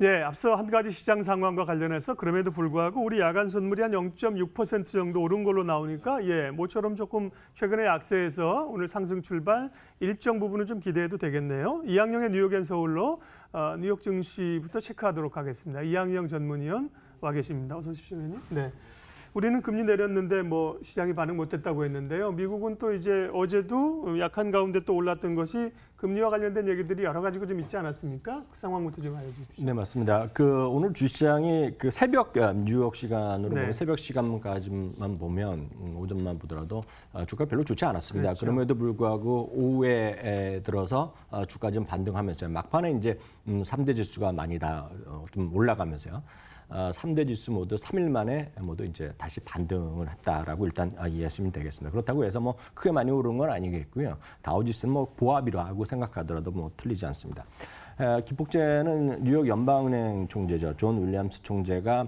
네, 앞서 한 가지 시장 상황과 관련해서 그럼에도 불구하고 우리 야간 선물이 한 0.6% 정도 오른 걸로 나오니까 모처럼 조금 최근의 약세에서 오늘 상승 출발 일정 부분은 좀 기대해도 되겠네요. 이항영의 뉴욕 앤 서울로 뉴욕 증시부터 체크하도록 하겠습니다. 이항영 전문위원 와 계십니다. 어서 오십시오, 위원님. 네. 우리는 금리 내렸는데 시장이 반응 못했다고 했는데요. 미국은 또 이제 어제도 약한 가운데 또 올랐던 것이 금리와 관련된 얘기들이 여러 가지가 좀 있지 않았습니까? 그 상황부터 좀 알려주십시오. 네, 맞습니다. 오늘 주시장이 새벽 뉴욕 시간으로 보면 새벽 시간까지만 보면 오전만 보더라도 주가 별로 좋지 않았습니다. 그렇죠. 그럼에도 불구하고 오후에 들어서 주가 좀 반등하면서요. 막판에 이제 3대 지수가 많이 좀 올라가면서요. 3대 지수 모두 3일 만에 모두 이제 다시 반등을 했다라고 일단 이해하시면 되겠습니다. 그렇다고 해서 크게 많이 오른 건 아니겠고요. 다우지수는 보합이라고 생각하더라도 틀리지 않습니다. 기폭제는 뉴욕 연방은행 총재죠. 존 윌리엄스 총재가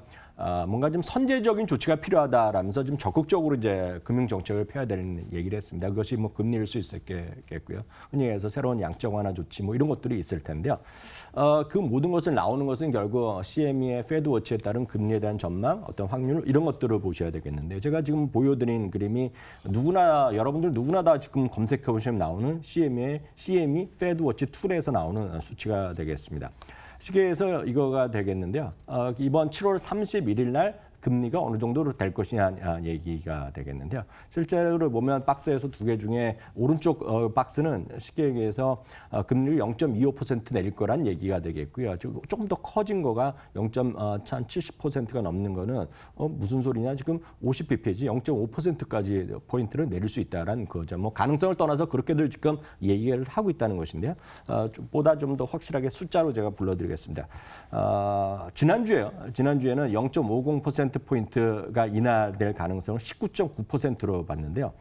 뭔가 좀 선제적인 조치가 필요하다라면서 좀 적극적으로 이제 금융 정책을 펴야 되는 얘기를 했습니다. 그것이 금리일 수 있겠고요. 흔히 해서 새로운 양적 완화 조치 이런 것들이 있을 텐데요. 그 모든 것을 나오는 것은 결국 CME의 패드 워치에 따른 금리에 대한 전망, 어떤 확률 이런 것들을 보셔야 되겠는데요. 제가 지금 보여드린 그림이 여러분들 누구나 다 지금 검색해 보시면 나오는 CME 패드 워치 툴에서 나오는 수치가 되겠습니다. 시계에서 이거가 되겠는데요. 이번 7월 31일 날 금리가 어느 정도로 될 것이냐 얘기가 되겠는데요. 실제로 보면 박스에서 두 개 중에 오른쪽 박스는 쉽게 얘기해서 금리를 0.25% 내릴 거란 얘기가 되겠고요. 조금 더 커진 거가 0.70%가 넘는 거는 무슨 소리냐. 지금 50bp지 0.5%까지 포인트를 내릴 수 있다라는 거죠. 가능성을 떠나서 그렇게들 지금 얘기를 하고 있다는 것인데요. 보다 좀 더 확실하게 숫자로 제가 불러드리겠습니다. 지난주에는 0.50%포인트가 인하될 가능성을 19.9%로 봤는데요.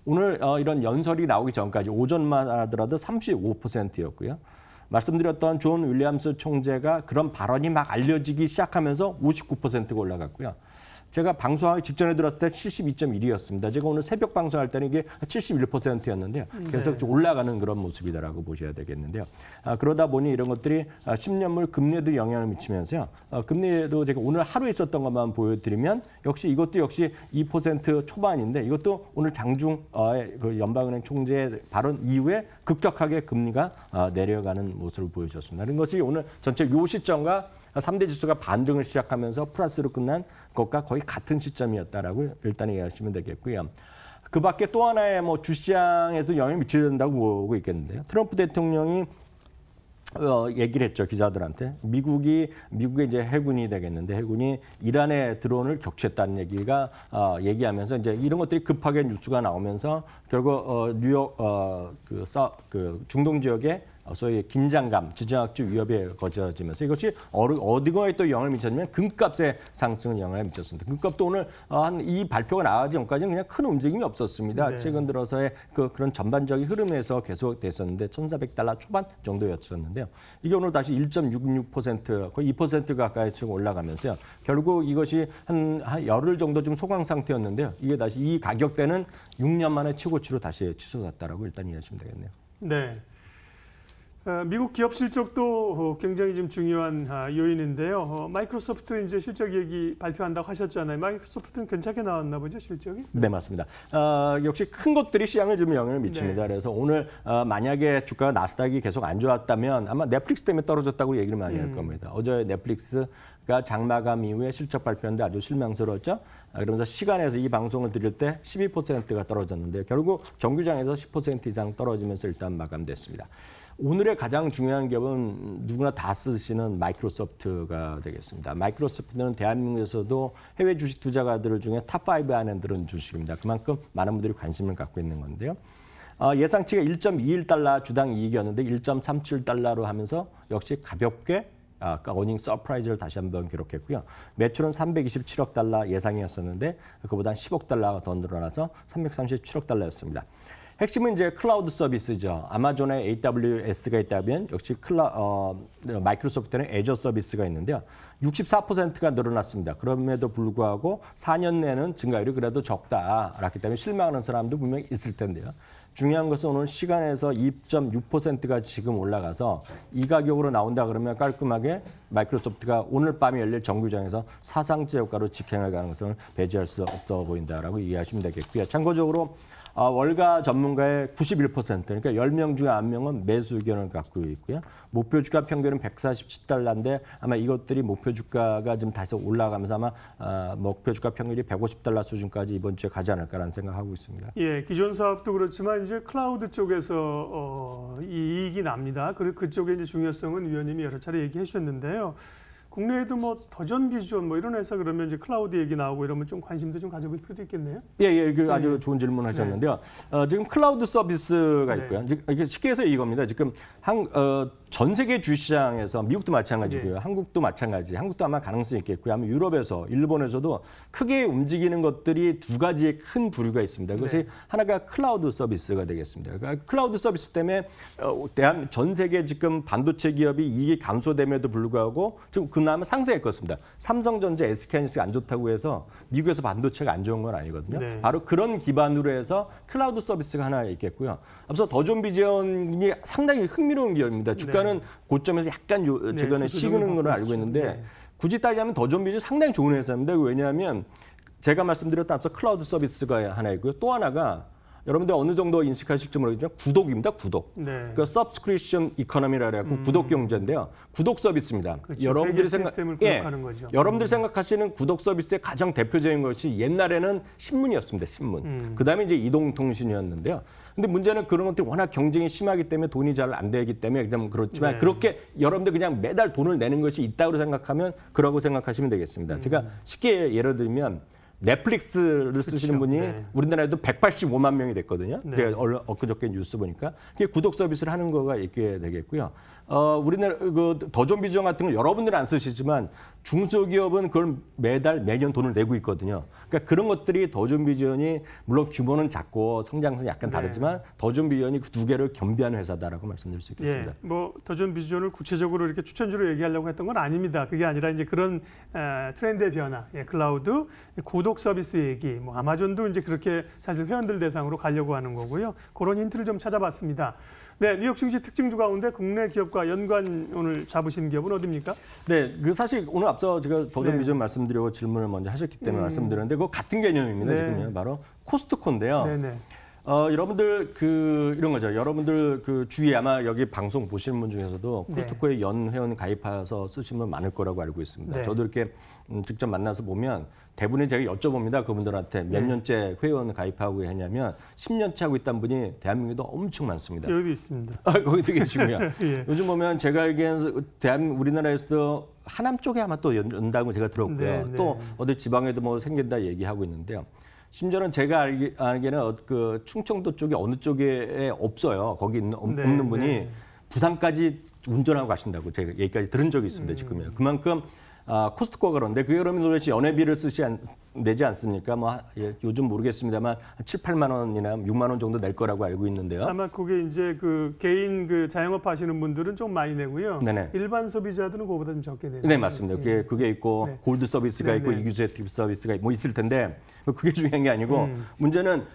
오늘 이런 연설이 나오기 전까지 오전만 하더라도 35%였고요. 말씀드렸던 존 윌리엄스 총재가 그런 발언이 막 알려지기 시작하면서 59%가 올라갔고요. 제가 방송하기 직전에 들었을 때 72.1이었습니다. 제가 오늘 새벽 방송할 때는 이게 71%였는데요. 계속 좀 올라가는 그런 모습이다라고 보셔야 되겠는데요. 그러다 보니 이런 것들이 10년물 금리에도 영향을 미치면서요. 금리에도 제가 오늘 하루 있었던 것만 보여드리면 이것도 역시 2% 초반인데 이것도 오늘 장중 그 연방은행 총재의 발언 이후에 급격하게 금리가 내려가는 모습을 보여줬습니다. 이런 것이 오늘 전체 요 시점과 3대 지수가 반등을 시작하면서 플러스로 끝난 것과 거의 같은 시점이었다라고 일단 이해하시면 되겠고요. 그 밖에 또 하나의 주시장에도 영향을 미쳐야 된다고 보고 있겠는데요. 트럼프 대통령이 얘기를 했죠, 기자들한테. 미국의 이제 해군이 되겠는데 해군이 이란의 드론을 격추했다는 얘기가 얘기하면서 이제 이런 것들이 급하게 뉴스가 나오면서 결국 뉴욕 중동 지역에 소위 긴장감, 지정학적 위협에 거쳐지면서 이것이 어디가에 또 영향을 미쳤냐면 금값의 상승은 영향을 미쳤습니다. 금값도 오늘 이 발표가 나가기 전까지는 그냥 큰 움직임이 없었습니다. 네. 최근 들어서의 그런 전반적인 흐름에서 계속 됐었는데 1,400달러 초반 정도였었는데요. 이게 오늘 다시 1.66% 거의 2% 가까이 지금 올라가면서요. 결국 이것이 한 열흘 정도 좀 소강 상태였는데요. 이게 다시 이 가격대는 6년 만에 최고치로 다시 치솟았다라고 일단 이해하시면 되겠네요. 네. 미국 기업 실적도 굉장히 좀 중요한 요인인데요. 마이크로소프트 이제 실적 얘기 발표한다고 하셨잖아요. 마이크로소프트는 괜찮게 나왔나 보죠, 실적이? 네, 맞습니다. 역시 큰 것들이 시장에 좀 영향을 미칩니다. 네. 그래서 오늘 만약에 주가가 나스닥이 계속 안 좋았다면 아마 넷플릭스 때문에 떨어졌다고 얘기를 많이 할 겁니다. 어제 넷플릭스가 장마감 이후에 실적 발표했는데 아주 실망스러웠죠. 그러면서 시간에서 이 방송을 드릴 때 12%가 떨어졌는데 결국 정규장에서 10% 이상 떨어지면서 일단 마감됐습니다. 오늘의 가장 중요한 기업은 누구나 다 쓰시는 마이크로소프트가 되겠습니다. 마이크로소프트는 대한민국에서도 해외 주식 투자가들 중에 탑5 안에 들은 주식입니다. 그만큼 많은 분들이 관심을 갖고 있는 건데요. 예상치가 1.21달러 주당 이익이었는데 1.37달러로 하면서 역시 가볍게 어닝 서프라이즈를 다시 한번 기록했고요. 매출은 327억 달러 예상이었었는데 그보다 10억 달러가 더 늘어나서 337억 달러였습니다. 핵심은 이제 클라우드 서비스죠. 아마존에 AWS가 있다면 역시 마이크로소프트는 애저 서비스가 있는데요. 64%가 늘어났습니다. 그럼에도 불구하고 4년 내는 증가율이 그래도 적다. 그렇기 때문에 실망하는 사람도 분명히 있을 텐데요. 중요한 것은 오늘 시간에서 2.6%가 지금 올라가서 이 가격으로 나온다 그러면 깔끔하게 마이크로소프트가 오늘 밤에 열릴 정규장에서 사상제 효과로 직행할 가능성을 배제할 수 없어 보인다라고 이해하시면 되겠고요. 참고적으로 월가 전문가의 91%, 그러니까 10명 중에 1명은 매수 의견을 갖고 있고요. 목표 주가 평균은 147달러인데 아마 이것들이 목표 주가가 좀 다시 올라가면서 아마 목표 주가 평균이 150달러 수준까지 이번 주에 가지 않을까라는 생각하고 있습니다. 예, 기존 사업도 그렇지만 이제 클라우드 쪽에서 이익이 납니다. 그리고 그쪽의 이제 중요성은 위원님이 여러 차례 얘기해 주셨는데요. 국내에도 뭐 더전 비전 뭐 이런 회사 그러면 이제 클라우드 얘기 나오고 이러면 좀 관심도 좀 가져볼 필요도 있겠네요. 예, 그 아주 좋은 질문 하셨는데요. 지금 클라우드 서비스가 네. 있고요. 이게 쉽게 해서 이겁니다. 지금 전 세계 주시장에서 미국도 마찬가지고요. 한국도 마찬가지. 한국도 아마 가능성이 있겠고요. 아마 유럽에서, 일본에서도 크게 움직이는 것들이 두 가지의 큰 부류가 있습니다. 그것이 하나가 클라우드 서비스가 되겠습니다. 그러니까 클라우드 서비스 때문에 전 세계 지금 반도체 기업이 이익이 감소됨에도 불구하고 지금 그나마 상승했었습니다. 삼성전자, SK하이닉스가 안 좋다고 해서 미국에서 반도체가 안 좋은 건 아니거든요. 네. 바로 그런 기반으로 해서 클라우드 서비스가 하나 있겠고요. 앞서 더존 비전이 상당히 흥미로운 기업입니다. 주가는 고점에서 약간 최근에 식는 걸로 알고 있는데 굳이 따지자면 더존 비전 상당히 좋은 회사입니다. 왜냐하면 제가 말씀드렸던 앞서 클라우드 서비스가 하나 있고요. 또 하나가 여러분들 어느 정도 인식하실지 모르겠지만 구독입니다. 구독. 네. 그러니까 서브스크립션 이코노미라 해갖고 구독 경제인데요. 구독 서비스입니다. 그렇죠. 여러분들이 시스템을 구독하는 거죠. 여러분들이 생각하시는 구독 서비스의 가장 대표적인 것이 옛날에는 신문이었습니다. 신문. 그다음에 이제 이동통신이었는데요. 근데 문제는 그런 것들이 워낙 경쟁이 심하기 때문에 돈이 잘 안 되기 때문에 그냥 그렇지만 그렇게 여러분들 그냥 매달 돈을 내는 것이 있다고 생각하면 그러고 생각하시면 되겠습니다. 제가 쉽게 예를 들면 넷플릭스를 쓰시는 분이 우리나라에도 185만 명이 됐거든요. 제가 엊그저께 뉴스 보니까 그게 구독 서비스를 하는 거가 있게 되겠고요. 우리나라 그 더존 비전 같은 거 여러분들은 안 쓰시지만 중소기업은 그걸 매년 돈을 내고 있거든요. 그러니까 그런 것들이 더존 비전이 물론 규모는 작고 성장성이 약간 다르지만 더존 비전이 그 두 개를 겸비하는 회사다라고 말씀드릴 수 있겠습니다. 예, 뭐 더존 비전을 구체적으로 이렇게 추천주로 얘기하려고 했던 건 아닙니다. 그게 아니라 이제 그런 트렌드의 변화, 클라우드, 구독 서비스 얘기, 뭐 아마존도 이제 그렇게 사실 회원들 대상으로 가려고 하는 거고요. 그런 힌트를 좀 찾아봤습니다. 네, 뉴욕 증시 특징주 가운데 국내 기업과 연관 오늘 잡으신 기업은 어디입니까? 네, 그 사실 오늘 앞서 제가 더존 비전 말씀드리고 질문을 먼저 하셨기 때문에 말씀드렸는데 그거 같은 개념입니다. 지금요. 바로 코스트코인데요. 네네. 여러분들 이런 거죠. 여러분들 주위에 아마 여기 방송 보시는 분 중에서도 코스트코에 연 회원 가입해서 쓰시는 분 많을 거라고 알고 있습니다. 저도 이렇게 직접 만나서 보면 대부분 제가 여쭤봅니다. 그분들한테 몇 년째 회원 가입하고 했냐면 10년째 하고 있다는 분이 대한민국에도 엄청 많습니다. 여기도 있습니다. 거기도 계시고요. 예. 요즘 보면 제가 알기에는 우리나라에서도 하남 쪽에 아마 또 연다고 제가 들었고요. 또 어디 지방에도 뭐 생긴다 얘기하고 있는데요. 심지어는 제가 알기에는 그 충청도 쪽에 어느 쪽에 없어요. 거기 없는 분이 부산까지 운전하고 가신다고 제가 얘기까지 들은 적이 있습니다. 지금요. 그만큼 코스트코가 그런데 그게 그러면 도대체 연회비를 내지 않습니까? 뭐 요즘 모르겠습니다만 7, 8만 원이나 6만 원 정도 낼 거라고 알고 있는데요. 아마 그게 이제 그 개인 그 자영업 하시는 분들은 좀 많이 내고요. 네네. 일반 소비자들은 그거보다 좀 적게 내요. 네, 맞습니다. 그게 있고 골드 서비스가 있고 이규제틱 서비스가 뭐 있을 텐데 그게 중요한 게 아니고 문제는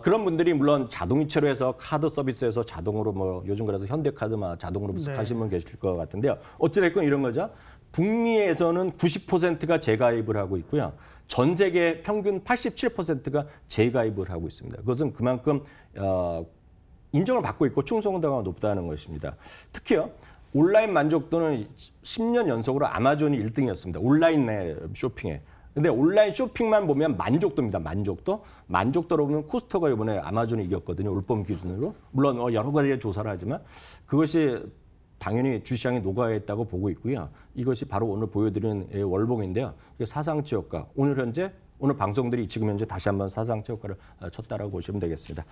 그런 분들이 물론 자동이체로 해서 카드 서비스에서 자동으로 뭐 요즘 그래서 현대카드만 자동으로 하시는 분 계실 것 같은데요. 어찌됐건 이런 거죠. 북미에서는 90%가 재가입을 하고 있고요. 전 세계 평균 87%가 재가입을 하고 있습니다. 그것은 그만큼 인정을 받고 있고 충성도가 높다는 것입니다. 특히요. 온라인 만족도는 10년 연속으로 아마존이 1등이었습니다. 온라인 내 쇼핑에. 근데 온라인 쇼핑만 보면 만족도입니다. 만족도로 보면 코스트코가 이번에 아마존이 이겼거든요. 올봄 기준으로. 물론 여러 가지의 조사를 하지만 그것이 당연히 주시장에 녹아 있다고 보고 있고요. 이것이 바로 오늘 보여드리는 월봉인데요. 이게 사상치 효과. 오늘 현재 오늘 방송들이 지금 현재 다시 한번 사상체 효과를 쳤다라고 보시면 되겠습니다.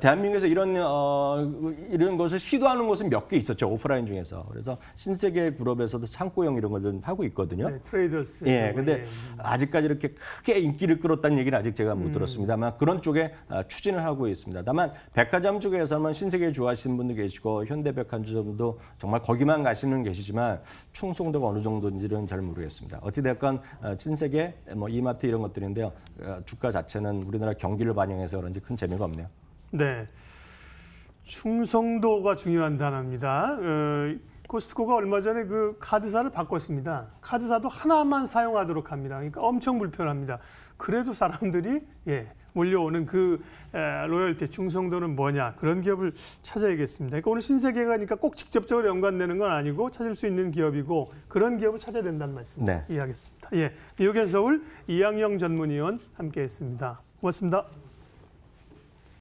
대한민국에서 이런 것을 시도하는 곳은 몇 개 있었죠. 오프라인 중에서. 그래서 신세계 그룹에서도 창고형 이런 것들 하고 있거든요. 네, 트레이더스. 예, 근데 아직까지 이렇게 크게 인기를 끌었다는 얘기는 아직 제가 못 들었습니다만 그런 쪽에 추진을 하고 있습니다. 다만 백화점 쪽에서는 신세계 좋아하시는 분도 계시고 현대백화점도 정말 거기만 가시는 계시지만 충성도가 어느 정도인지는 잘 모르겠습니다. 어찌됐건 신세계, 뭐 이마트 이런 것들인데요. 주가 자체는 우리나라 경기를 반영해서 그런지 큰 재미가 없네요. 네, 충성도가 중요한 단어입니다. 코스트코가 얼마 전에 그 카드사를 바꿨습니다. 카드사도 하나만 사용하도록 합니다. 그러니까 엄청 불편합니다. 그래도 사람들이 몰려오는 그 로열티, 충성도는 뭐냐, 그런 기업을 찾아야겠습니다. 그러니까 오늘 신세계가니까 꼭 직접적으로 연관되는 건 아니고 찾을 수 있는 기업이고 그런 기업을 찾아야 된다는 말씀 이해하겠습니다. 미국엔 서울 이양영 전문위원 함께했습니다. 고맙습니다.